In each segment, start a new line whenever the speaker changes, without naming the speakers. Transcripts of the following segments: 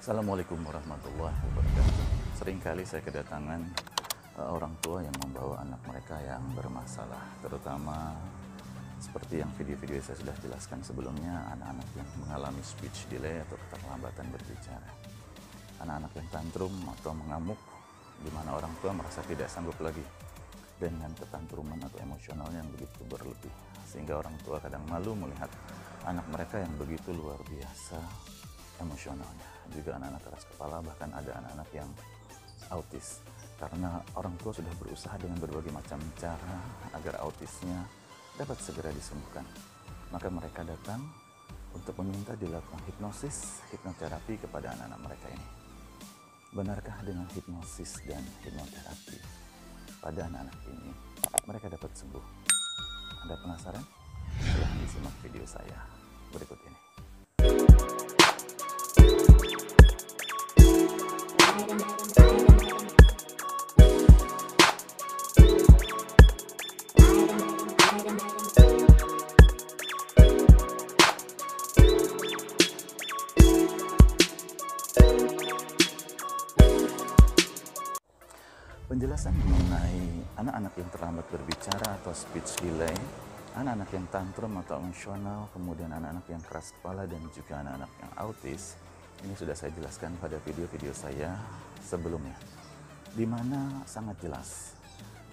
Assalamualaikum warahmatullahi wabarakatuh. Seringkali saya kedatangan orang tua yang membawa anak mereka yang bermasalah, terutama seperti yang video-video saya sudah jelaskan sebelumnya, anak-anak yang mengalami speech delay atau keterlambatan berbicara. Anak-anak yang tantrum atau mengamuk, di mana orang tua merasa tidak sanggup lagi dengan ketantruman atau emosionalnya yang begitu berlebih, sehingga orang tua kadang malu melihat anak mereka yang begitu luar biasa emosionalnya. Juga anak-anak keras kepala, bahkan ada anak-anak yang autis, karena orang tua sudah berusaha dengan berbagai macam cara agar autisnya dapat segera disembuhkan. Maka mereka datang untuk meminta dilakukan hipnoterapi kepada anak-anak mereka ini. Benarkah dengan hipnosis dan hipnoterapi pada anak-anak ini mereka dapat sembuh? Anda penasaran? Silahkan disimak video saya berikut ini. Penjelasan mengenai anak-anak yang terlambat berbicara atau speech delay, anak-anak yang tantrum atau emosional, kemudian anak-anak yang keras kepala, dan juga anak-anak yang autis, ini sudah saya jelaskan pada video-video saya sebelumnya, di mana sangat jelas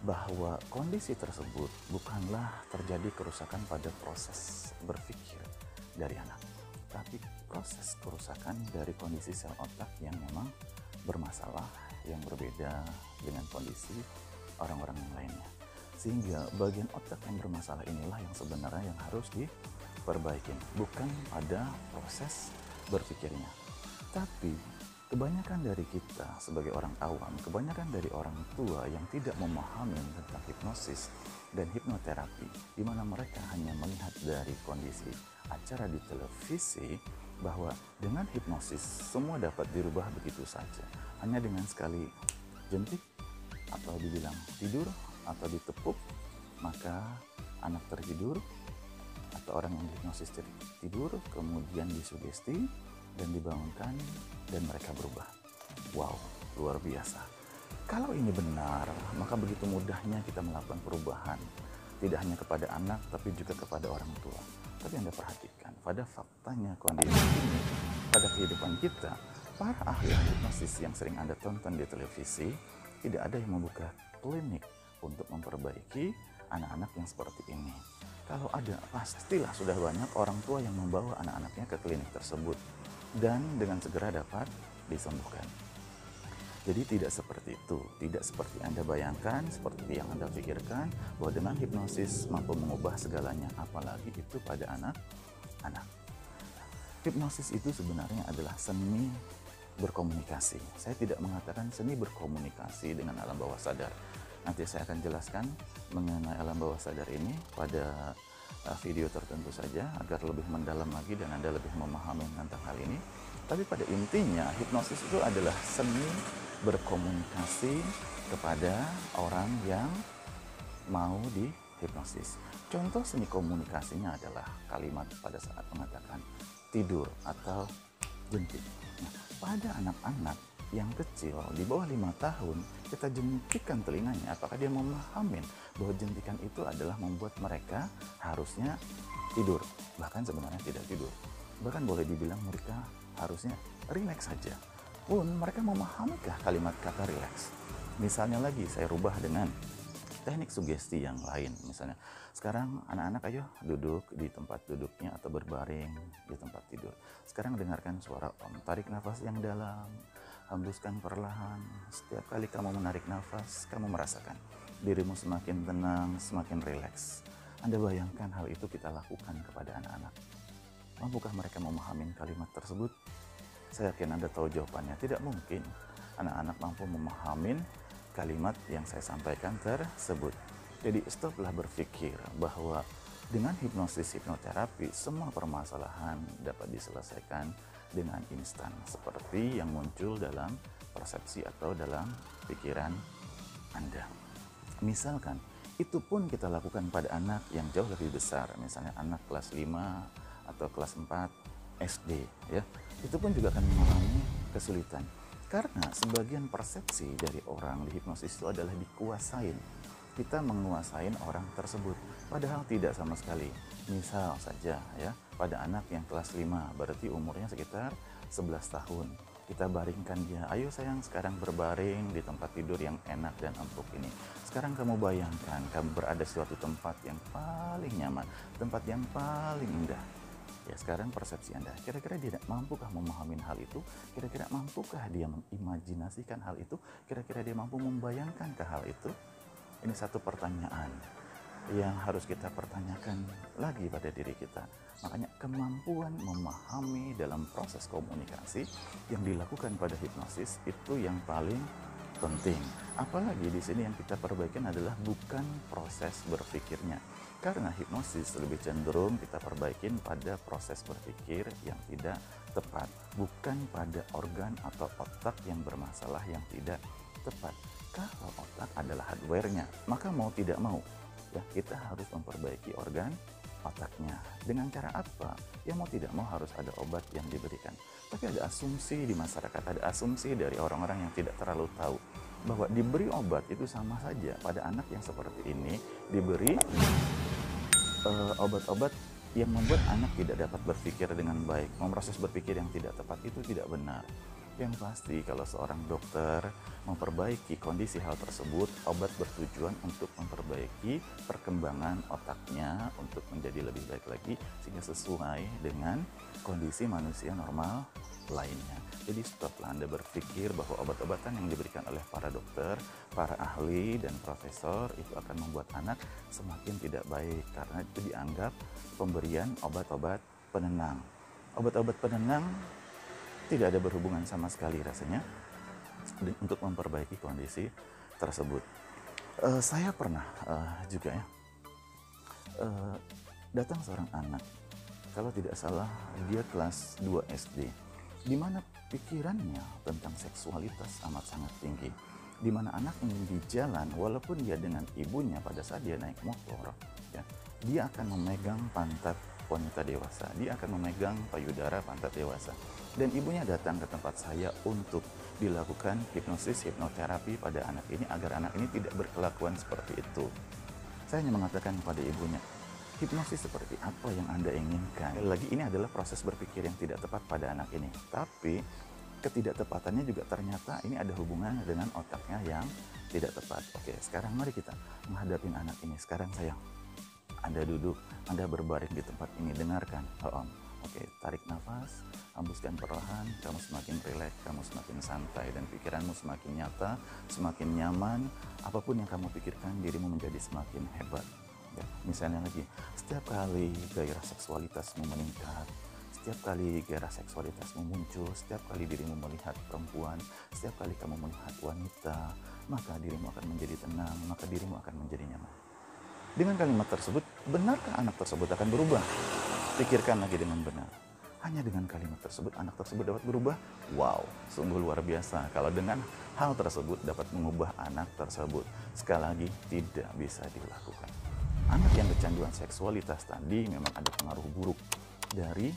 bahwa kondisi tersebut bukanlah terjadi kerusakan pada proses berpikir dari anak, tapi proses kerusakan dari kondisi sel otak yang memang bermasalah, yang berbeda dengan kondisi orang-orang yang lainnya. Sehingga bagian otak yang bermasalah inilah yang sebenarnya yang harus diperbaiki, bukan pada proses berpikirnya. Tapi kebanyakan dari kita sebagai orang awam, kebanyakan dari orang tua yang tidak memahami tentang hipnosis dan hipnoterapi, di mana mereka hanya melihat dari kondisi acara di televisi, bahwa dengan hipnosis semua dapat dirubah begitu saja, hanya dengan sekali jentik atau dibilang tidur atau ditepuk maka anak tertidur, atau orang yang dihipnosis tidur kemudian disugesti dan dibangunkan dan mereka berubah. Wow, luar biasa. Kalau ini benar, maka begitu mudahnya kita melakukan perubahan, tidak hanya kepada anak tapi juga kepada orang tua. Tapi Anda perhatikan, pada faktanya kondisi ini, pada kehidupan kita, para ahli hipnosis yang sering Anda tonton di televisi, tidak ada yang membuka klinik untuk memperbaiki anak-anak yang seperti ini. Kalau ada, pastilah sudah banyak orang tua yang membawa anak-anaknya ke klinik tersebut dan dengan segera dapat disembuhkan. Jadi tidak seperti itu, tidak seperti Anda bayangkan, seperti yang Anda pikirkan, bahwa dengan hipnosis mampu mengubah segalanya, apalagi itu pada anak-anak. Hipnosis itu sebenarnya adalah seni berkomunikasi. Saya tidak mengatakan seni berkomunikasi dengan alam bawah sadar. Nanti saya akan jelaskan mengenai alam bawah sadar ini pada video tertentu saja, agar lebih mendalam lagi dan Anda lebih memahami tentang hal ini. Tapi pada intinya, hipnosis itu adalah seni berkomunikasi kepada orang yang mau dihipnosis. Contoh seni komunikasinya adalah kalimat pada saat mengatakan tidur atau jentik. Nah, pada anak-anak yang kecil di bawah 5 tahun, kita jentikkan telinganya, apakah dia memahami bahwa jentikan itu adalah membuat mereka harusnya tidur, bahkan sebenarnya tidak tidur, bahkan boleh dibilang mereka harusnya rileks saja. Pun mereka memahami kalimat kata rileks. Misalnya lagi saya rubah dengan teknik sugesti yang lain. Misalnya sekarang anak-anak ayo duduk di tempat duduknya atau berbaring di tempat tidur. Sekarang dengarkan suara Om, tarik nafas yang dalam, hembuskan perlahan. Setiap kali kamu menarik nafas, kamu merasakan dirimu semakin tenang, semakin rileks. Anda bayangkan hal itu kita lakukan kepada anak-anak. Mampukah mereka memahami kalimat tersebut? Saya yakin Anda tahu jawabannya, tidak mungkin anak-anak mampu memahami kalimat yang saya sampaikan tersebut. Jadi stoplah berpikir bahwa dengan hipnosis hipnoterapi semua permasalahan dapat diselesaikan dengan instan, seperti yang muncul dalam persepsi atau dalam pikiran Anda. Misalkan, itu pun kita lakukan pada anak yang jauh lebih besar, misalnya anak kelas 5 atau kelas 4 SD, ya. Itu pun juga akan mengalami kesulitan? Karena sebagian persepsi dari orang di hipnosis itu adalah dikuasain. Kita menguasain orang tersebut, padahal tidak sama sekali. Misal saja ya, pada anak yang kelas 5, berarti umurnya sekitar 11 tahun. Kita baringkan dia, ayo sayang sekarang berbaring di tempat tidur yang enak dan empuk ini. Sekarang kamu bayangkan, kamu berada di suatu tempat yang paling nyaman, tempat yang paling indah. Ya sekarang persepsi Anda, kira-kira dia mampukah memahami hal itu? Kira-kira mampukah dia mengimajinasikan hal itu? Kira-kira dia mampu membayangkan ke hal itu? Ini satu pertanyaan yang harus kita pertanyakan lagi pada diri kita. Makanya kemampuan memahami dalam proses komunikasi yang dilakukan pada hipnosis itu yang paling penting. Apalagi di sini yang kita perbaikin adalah bukan proses berpikirnya. Karena hipnosis lebih cenderung kita perbaikin pada proses berpikir yang tidak tepat, bukan pada organ atau otak yang bermasalah yang tidak tepat. Kalau otak adalah hardware-nya, maka mau tidak mau ya kita harus memperbaiki organ otaknya. Dengan cara apa? Ya mau tidak mau harus ada obat yang diberikan. Tapi ada asumsi di masyarakat, ada asumsi dari orang-orang yang tidak terlalu tahu bahwa diberi obat itu sama saja. Pada anak yang seperti ini diberi obat-obat yang membuat anak tidak dapat berpikir dengan baik, memproses berpikir yang tidak tepat, itu tidak benar. Yang pasti kalau seorang dokter memperbaiki kondisi hal tersebut, obat bertujuan untuk memperbaiki perkembangan otaknya untuk menjadi lebih baik lagi sehingga sesuai dengan kondisi manusia normal lainnya. Jadi stoplah Anda berpikir bahwa obat-obatan yang diberikan oleh para dokter, para ahli dan profesor itu akan membuat anak semakin tidak baik karena itu dianggap pemberian obat-obat penenang. Obat-obat penenang tidak ada berhubungan sama sekali rasanya untuk memperbaiki kondisi tersebut. Saya pernah juga ya datang seorang anak, kalau tidak salah dia kelas 2 SD, di mana pikirannya tentang seksualitas amat sangat tinggi, di mana anak ini di jalan walaupun dia dengan ibunya pada saat dia naik motor ya, dia akan memegang pantat wanita dewasa, dia akan memegang payudara pantat dewasa. Dan ibunya datang ke tempat saya untuk dilakukan hipnosis, hipnoterapi pada anak ini agar anak ini tidak berkelakuan seperti itu. Saya hanya mengatakan kepada ibunya, hipnosis seperti apa yang Anda inginkan? Lagi ini adalah proses berpikir yang tidak tepat pada anak ini. Tapi ketidaktepatannya juga ternyata ini ada hubungannya dengan otaknya yang tidak tepat. Oke, sekarang mari kita menghadapi anak ini. Sekarang sayang, Anda duduk, Anda berbaring di tempat ini, dengarkan. Oke, tarik nafas, hembuskan perlahan, kamu semakin rileks, kamu semakin santai, dan pikiranmu semakin nyata, semakin nyaman. Apapun yang kamu pikirkan, dirimu menjadi semakin hebat. Ya, misalnya lagi, setiap kali gairah seksualitasmu meningkat, setiap kali gairah seksualitasmu muncul, setiap kali dirimu melihat perempuan, setiap kali kamu melihat wanita, maka dirimu akan menjadi tenang, maka dirimu akan menjadi nyaman. Dengan kalimat tersebut, benarkah anak tersebut akan berubah? Pikirkan lagi dengan benar. Hanya dengan kalimat tersebut, anak tersebut dapat berubah? Wow, sungguh luar biasa. Kalau dengan hal tersebut dapat mengubah anak tersebut. Sekali lagi, tidak bisa dilakukan. Anak yang kecanduan seksualitas tadi memang ada pengaruh buruk dari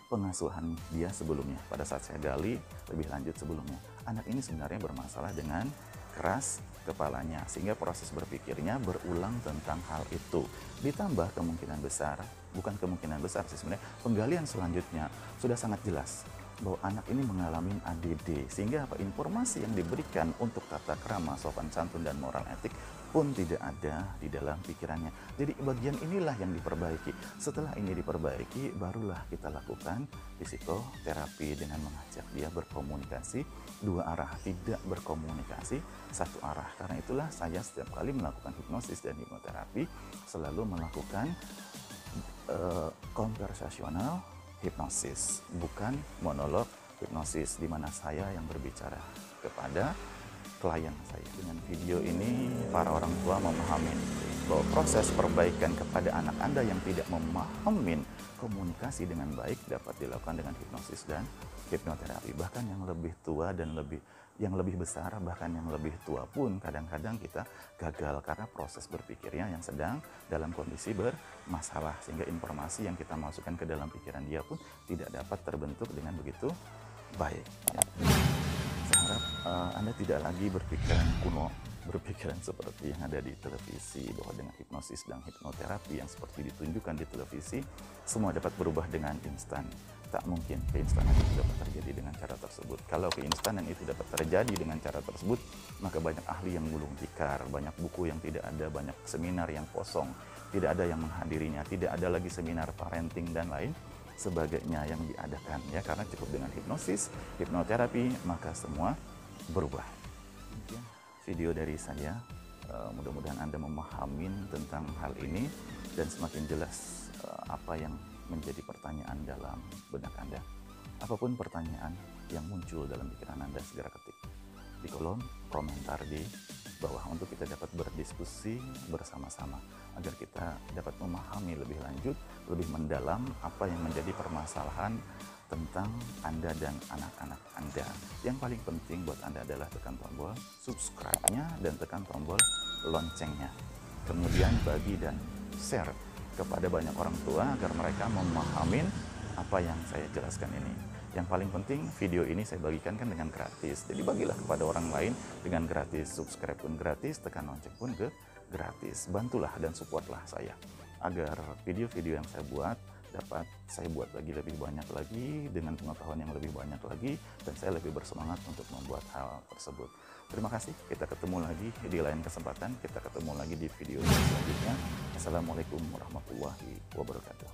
pengasuhan dia sebelumnya. Pada saat saya gali lebih lanjut sebelumnya, anak ini sebenarnya bermasalah dengan keras kepalanya, sehingga proses berpikirnya berulang tentang hal itu. Ditambah kemungkinan besar, bukan kemungkinan besar sih sebenarnya, penggalian selanjutnya sudah sangat jelas bahwa anak ini mengalami ADD, sehingga apa, informasi yang diberikan untuk tata krama, sopan santun dan moral etik pun tidak ada di dalam pikirannya. Jadi bagian inilah yang diperbaiki. Setelah ini diperbaiki, barulah kita lakukan psikoterapi dengan mengajak dia berkomunikasi dua arah, tidak berkomunikasi satu arah. Karena itulah saya setiap kali melakukan hipnosis dan hipnoterapi selalu melakukan konversasional hipnosis, bukan monolog hipnosis, di mana saya yang berbicara kepada klien saya. Dengan video ini, para orang tua memahami bahwa proses perbaikan kepada anak Anda yang tidak memahami komunikasi dengan baik dapat dilakukan dengan hipnosis dan hipnoterapi. Bahkan yang lebih tua dan yang lebih besar, bahkan yang lebih tua pun kadang-kadang kita gagal karena proses berpikirnya yang sedang dalam kondisi bermasalah, sehingga informasi yang kita masukkan ke dalam pikiran dia pun tidak dapat terbentuk dengan begitu baik. Ya. Saya harap Anda tidak lagi berpikiran kuno, berpikiran seperti yang ada di televisi, bahwa dengan hipnosis dan hipnoterapi yang seperti ditunjukkan di televisi, semua dapat berubah dengan instan. Tak mungkin keinstanan itu dapat terjadi dengan cara tersebut. Kalau keinstanan itu dapat terjadi dengan cara tersebut, maka banyak ahli yang gulung tikar, banyak buku yang tidak ada, banyak seminar yang kosong, tidak ada yang menghadirinya, tidak ada lagi seminar parenting dan lain sebagainya yang diadakan, ya, karena cukup dengan hipnosis, hipnoterapi, maka semua berubah. Demikian video dari saya. Mudah-mudahan Anda memahami tentang hal ini dan semakin jelas apa yang menjadi pertanyaan dalam benak Anda. Apapun pertanyaan yang muncul dalam pikiran Anda, segera ketik di kolom komentar di bawah untuk kita dapat berdiskusi bersama-sama agar kita dapat memahami lebih lanjut, lebih mendalam apa yang menjadi permasalahan tentang Anda dan anak-anak Anda. Yang paling penting buat Anda adalah tekan tombol subscribe-nya dan tekan tombol loncengnya. Kemudian bagi dan share kepada banyak orang tua agar mereka memahami apa yang saya jelaskan ini. Yang paling penting, video ini saya bagikan kan dengan gratis. Jadi bagilah kepada orang lain dengan gratis. Subscribe pun gratis, tekan lonceng pun gratis. Bantulah dan supportlah saya agar video-video yang saya buat dapat saya buat lagi lebih banyak lagi dengan pengetahuan yang lebih banyak lagi, dan saya lebih bersemangat untuk membuat hal tersebut. Terima kasih, kita ketemu lagi di lain kesempatan, kita ketemu lagi di video selanjutnya. Assalamualaikum warahmatullahi wabarakatuh.